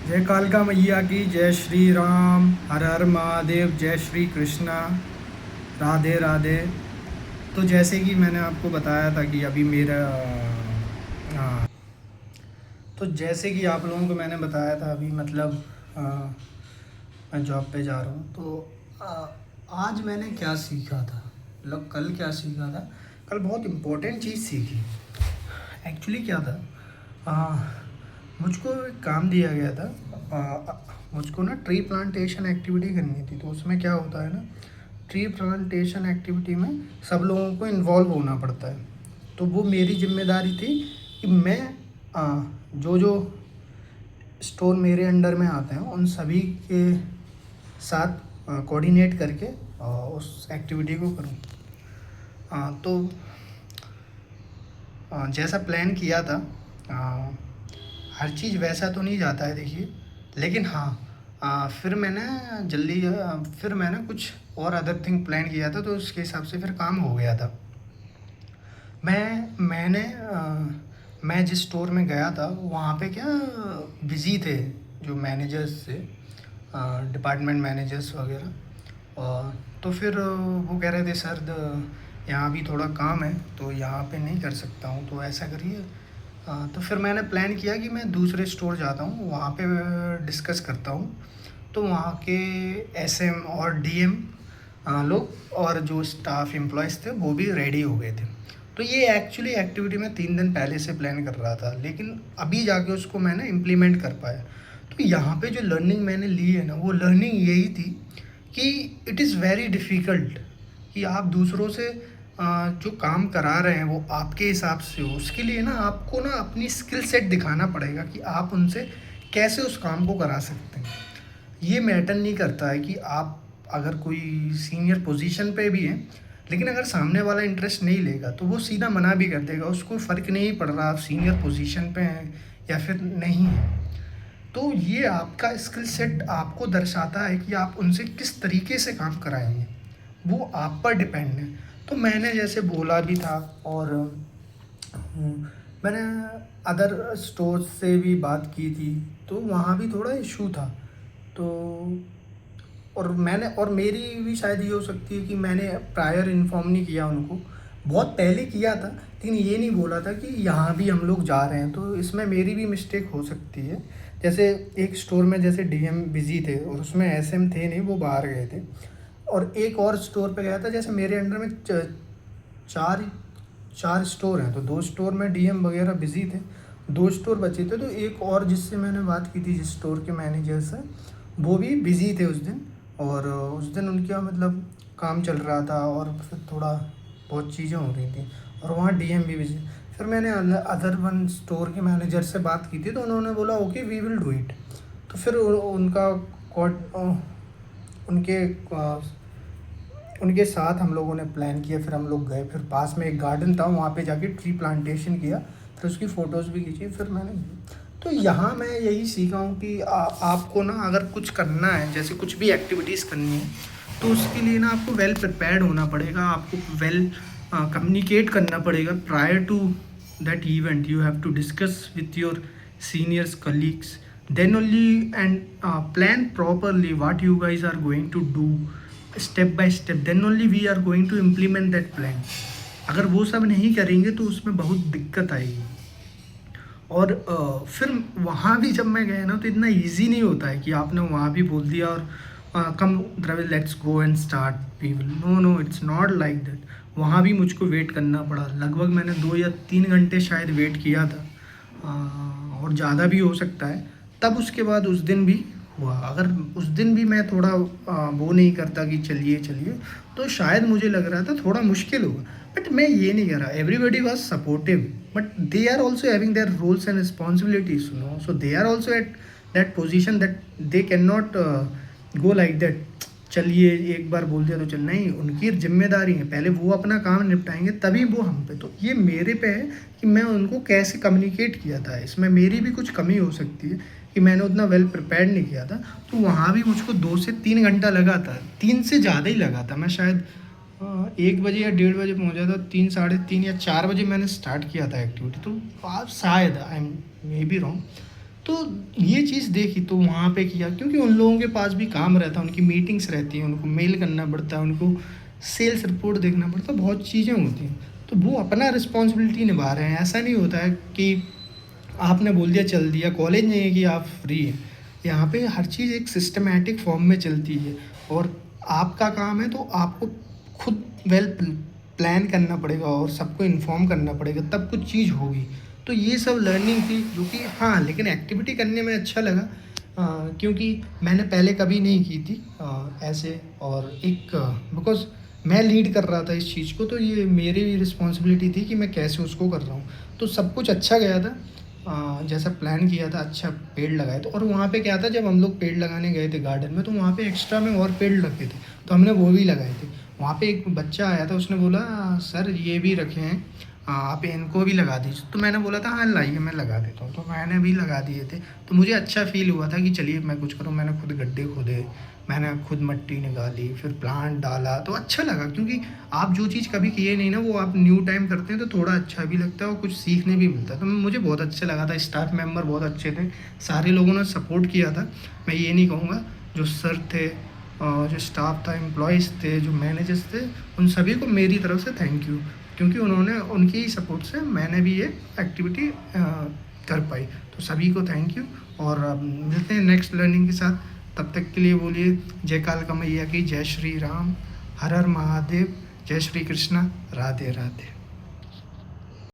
जय कालका मैया की, जय श्री राम, हर हर महादेव, जय श्री कृष्णा, राधे राधे। तो जैसे कि मैंने आपको बताया था कि अभी मेरा हाँ, तो जैसे कि आप लोगों को मैंने बताया था अभी मतलब अ, मैं जॉब पे जा रहा हूँ। तो आज मैंने क्या सीखा था, मतलब कल क्या सीखा था। कल बहुत इम्पोर्टेंट चीज़ सीखी। एक्चुअली क्या था, मुझको एक काम दिया गया था। मुझको ना ट्री प्लांटेशन एक्टिविटी करनी थी। तो उसमें क्या होता है ना, ट्री प्लांटेशन एक्टिविटी में सब लोगों को इन्वॉल्व होना पड़ता है। तो वो मेरी जिम्मेदारी थी कि मैं जो जो स्टोर मेरे अंडर में आते हैं उन सभी के साथ कोऑर्डिनेट करके उस एक्टिविटी को करूँ। तो जैसा प्लान किया था, हर चीज़ वैसा तो नहीं जाता है देखिए। लेकिन हाँ, फिर मैंने कुछ और अदर थिंग प्लान किया था, तो उसके हिसाब से फिर काम हो गया था। मैंने मैं जिस स्टोर में गया था वहाँ पे क्या बिज़ी थे जो मैनेजर्स थे, डिपार्टमेंट मैनेजर्स वगैरह। तो फिर वो कह रहे थे, सर यहाँ भी थोड़ा काम है तो यहाँ पे नहीं कर सकता हूँ, तो ऐसा करिए। तो फिर मैंने प्लान किया कि मैं दूसरे स्टोर जाता हूँ, वहाँ पे डिस्कस करता हूँ। तो वहाँ के एसएम और डीएम लोग और जो स्टाफ एम्प्लॉयज़ थे वो भी रेडी हो गए थे। तो ये एक्चुअली एक्टिविटी मैं 3 दिन पहले से प्लान कर रहा था, लेकिन अभी जाके उसको मैंने इम्प्लीमेंट कर पाया। तो यहाँ पे जो लर्निंग मैंने ली है ना, वो लर्निंग यही थी कि इट इज़ वेरी डिफ़िकल्ट कि आप दूसरों से जो काम करा रहे हैं वो आपके हिसाब से हो। उसके लिए ना आपको ना अपनी स्किल सेट दिखाना पड़ेगा कि आप उनसे कैसे उस काम को करा सकते हैं। ये मैटर नहीं करता है कि आप अगर कोई सीनियर पोजीशन पे भी हैं, लेकिन अगर सामने वाला इंटरेस्ट नहीं लेगा तो वो सीधा मना भी कर देगा। उसको फ़र्क नहीं पड़ रहा आप सीनियर पोजीशन पे हैं या फिर नहीं हैं। तो ये आपका स्किल सेट आपको दर्शाता है कि आप उनसे किस तरीके से काम कराएंगे, वो आप पर डिपेंड है। तो मैंने जैसे बोला भी था, और मैंने अदर स्टोर से भी बात की थी, तो वहाँ भी थोड़ा इशू था। तो और मेरी भी शायद ये हो सकती है कि मैंने प्रायर इन्फॉर्म नहीं किया उनको। बहुत पहले किया था, लेकिन ये नहीं बोला था कि यहाँ भी हम लोग जा रहे हैं, तो इसमें मेरी भी मिस्टेक हो सकती है। जैसे एक स्टोर में जैसे डीएम बिज़ी थे और उसमें एसएम थे नहीं, वो बाहर गए थे। और एक और स्टोर पे गया था, जैसे मेरे अंडर में चार चार स्टोर हैं, तो 2 स्टोर में डीएम वगैरह बिज़ी थे, 2 स्टोर बचे थे। तो एक और जिससे मैंने बात की थी, जिस स्टोर के मैनेजर से, वो भी बिज़ी थे उस दिन। और उस दिन उनका मतलब काम चल रहा था और फिर थोड़ा बहुत चीज़ें हो रही थी, और वहाँ डीएम भी बिज़ी। फिर मैंने अदर वन स्टोर के मैनेजर से बात की थी, तो उन्होंने बोला okay we will do it. तो फिर उनका उनके उनके साथ हम लोगों ने प्लान किया। फिर हम लोग गए, फिर पास में एक गार्डन था, वहाँ पे जाके ट्री प्लांटेशन किया, फिर उसकी फ़ोटोज़ भी खींची। फिर मैंने तो यहाँ मैं यही सीखा हूँ कि आपको ना अगर कुछ करना है, जैसे कुछ भी एक्टिविटीज़ करनी है, तो उसके लिए ना आपको वेल प्रिपेयर्ड होना पड़ेगा। आपको वेल कम्युनिकेट करना पड़ेगा। Prior to that event you have to discuss with your seniors colleagues, then only, and plan properly what you guys are going to do step by step, then only we are going to implement that plan. अगर वो सब नहीं करेंगे तो उसमें बहुत दिक्कत आएगी। और फिर वहाँ भी जब मैं गया ना, तो इतना इजी नहीं होता है कि आपने वहाँ भी बोल दिया और कम द्रविल let's go and start we will, no no it's not like that. वहाँ भी मुझको वेट करना पड़ा, लगभग मैंने 2 या 3 घंटे शायद वेट किया था, और ज़्यादा भी हो सकता है। तब उसके बाद उस दिन भी हुआ। अगर उस दिन भी मैं थोड़ा वो नहीं करता कि चलिए चलिए, तो शायद मुझे लग रहा था थोड़ा मुश्किल होगा। बट मैं ये नहीं कह रहा, everybody was supportive, but they are also having their roles and responsibilities, you know, so they are also at that position that they cannot go like that, चलिए एक बार बोल दिया तो चल, नहीं, उनकी जिम्मेदारी है, पहले वो अपना काम निपटाएंगे तभी वो हम पे। तो ये मेरे पे है कि मैं उनको कैसे कम्युनिकेट किया था। इसमें मेरी भी कुछ कमी हो सकती है कि मैंने उतना वेल प्रिपेयर्ड नहीं किया था। तो वहाँ भी मुझको 2 से 3 घंटा लगा था, 3 से ज़्यादा ही लगा था। मैं शायद 1 बजे या 1:30 बजे पहुँचा था, 3, साढ़े 3 या 4 बजे मैंने स्टार्ट किया था एक्टिविटी। तो आप शायद I am may be wrong, तो ये चीज़ देखी तो वहाँ पे किया, क्योंकि उन लोगों के पास भी काम रहता है, उनकी मीटिंग्स रहती हैं, उनको मेल करना पड़ता है, उनको सेल्स रिपोर्ट देखना पड़ता है, बहुत चीज़ें होती हैं। तो वो अपना रिस्पॉन्सिबिलिटी निभा रहे हैं। ऐसा नहीं होता है कि आपने बोल दिया चल दिया, कॉलेज नहीं है कि आप फ्री हैं। यहाँ पे हर चीज़ एक सिस्टमैटिक फॉर्म में चलती है, और आपका काम है तो आपको खुद प्लान करना पड़ेगा और सबको इन्फॉर्म करना पड़ेगा, तब कुछ चीज़ होगी। तो ये सब लर्निंग थी जो कि हाँ, लेकिन एक्टिविटी करने में अच्छा लगा, क्योंकि मैंने पहले कभी नहीं की थी ऐसे, और एक बिकॉज़ मैं लीड कर रहा था इस चीज़ को, तो ये मेरी भी रिस्पॉन्सिबिलिटी थी कि मैं कैसे उसको कर रहा हूँ। तो सब कुछ अच्छा गया था, जैसा प्लान किया था, अच्छा पेड़ लगाए थे। और वहाँ पे क्या था, जब हम लोग पेड़ लगाने गए थे गार्डन में, तो वहाँ पे एक्स्ट्रा में और पेड़ रखे थे, तो हमने वो भी लगाए थे। वहाँ पे एक बच्चा आया था, उसने बोला सर ये भी रखे हैं, आप इनको भी लगा दीजिए। तो मैंने बोला था हाँ लाइए मैं लगा देता हूँ, तो मैंने भी लगा दिए थे। तो मुझे अच्छा फ़ील हुआ था कि चलिए मैं कुछ करूँ। मैंने खुद गड्ढे खोदे, मैंने खुद मिट्टी निकाली, फिर प्लांट डाला, तो अच्छा लगा, क्योंकि आप जो चीज़ कभी किए नहीं ना, वो आप न्यू टाइम करते हैं तो थोड़ा अच्छा भी लगता है और कुछ सीखने भी मिलता है। तो मुझे बहुत अच्छा लगा था, स्टाफ मेंबर बहुत अच्छे थे, सारे लोगों ने सपोर्ट किया था। मैं ये नहीं कहूँगा, जो सर थे, जो स्टाफ था, एम्प्लॉयज़ थे, जो मैनेजर्स थे, उन सभी को मेरी तरफ से थैंक यू, क्योंकि उन्होंने, उनकी ही सपोर्ट से मैंने भी ये एक्टिविटी कर पाई। तो सभी को थैंक यू, और मिलते हैं नेक्स्ट लर्निंग के साथ। तब तक के लिए बोलिए जय कालका मैया की, जय श्री राम, हर हर महादेव, जय श्री कृष्णा, राधे राधे।